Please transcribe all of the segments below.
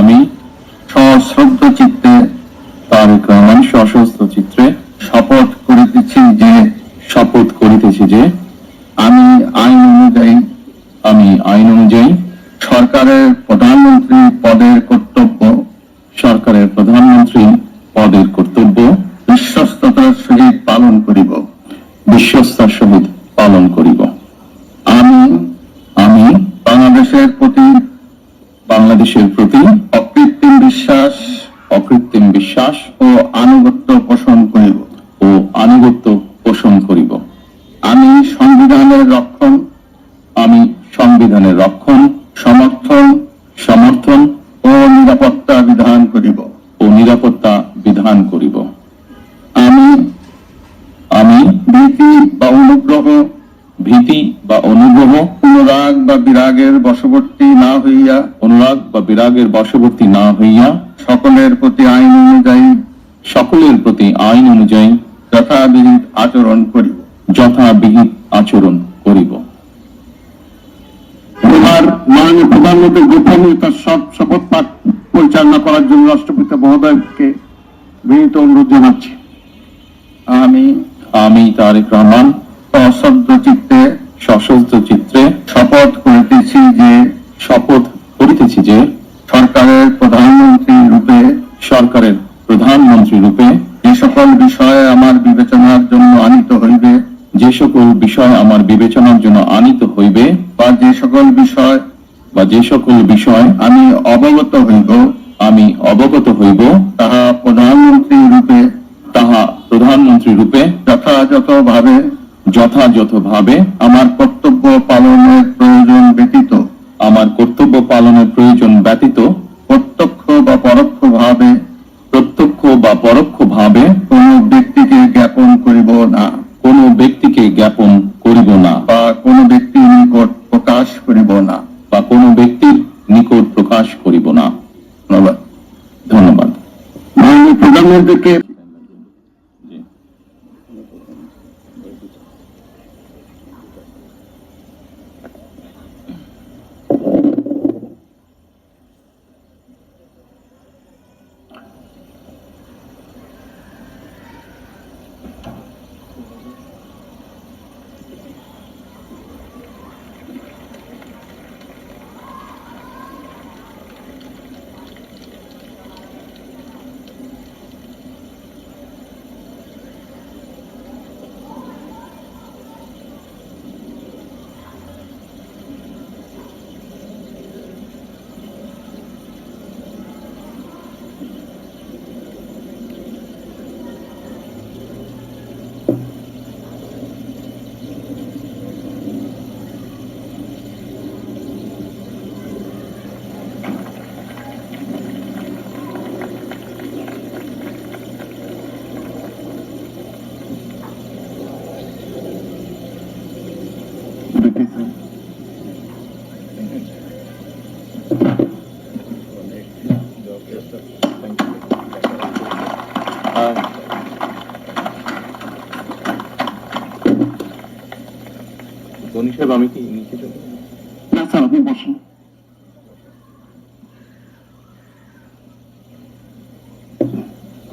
আমি সশ্রদ্ধ চিত্তে তারেক রহমান সশস্ত্র চিত্রে শপথ করিতেছি যে আমি আইন অনুযায়ী সরকারের প্রধানমন্ত্রী পদের কর্তব্য বিশ্বস্ততার সহিত পালন করিব। আমি বাংলাদেশের প্রতি অকৃত্রিম বিশ্বাস ও আনুগত্য পোষণ করিব। আমি সংবিধানের রক্ষণ সমর্থন ও নিরাপত্তা বিধান করিব। আমি ভীতি বা অনুগ্রহ অনুরাগ বা বিরাগের বশবর্তী না হইয়া সকলের প্রতি আইন অনুযায়ী যথাবিহিত আচরণ করিব। এবার মাননীয় প্রধানমন্ত্রী গোপনীয়তার শপথ পাঠ পরিচালনা করার জন্য রাষ্ট্রপতি মহোদয়কে বিনীত অনুরোধ জানাচ্ছি। আমি তারেক রহমান সশস্ত্র চিত্রে শপথ করিতেছি যে সরকারের প্রধানমন্ত্রী রূপে যে সকল বিষয় আমার বিবেচনার জন্য আনিত হইবে বা যে সকল বিষয় আমি অবগত হইব তাহা প্রধানমন্ত্রী রূপে যথাযথভাবে আমার কর্তব্য পালনের প্রয়োজন ব্যতীত প্রত্যক্ষ বা পরোক্ষভাবে কোনো ব্যক্তিকে জ্ঞাপন করিব না বা কোনো ব্যক্তির নিকট প্রকাশ করিব না। ধন্যবাদ। মাননীয় প্রধানমন্ত্রীকে আমি কি নিচে চলে না স্যার, আপনি বসুন।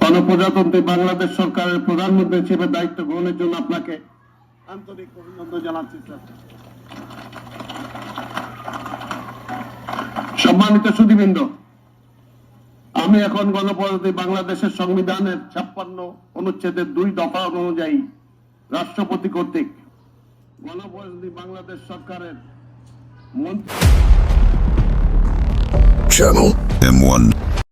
গণপ্রজাতন্ত্রী বাংলাদেশ সরকারের প্রধানমন্ত্রী হিসেবে দায়িত্ব গ্রহণের জন্য আপনাকে আন্তরিক অভিনন্দন জানাচ্ছি স্যার। সম্মানিত সুধীবৃন্দ, আমি এখন গণপ্রজাতন্ত্রী বাংলাদেশের সংবিধানের 56 অনুচ্ছেদের 2 দফা অনুযায়ী রাষ্ট্রপতি কর্তৃক গণপ্রজাতন্ত্রী বাংলাদেশ সরকারের মন্ত্রী Channel M1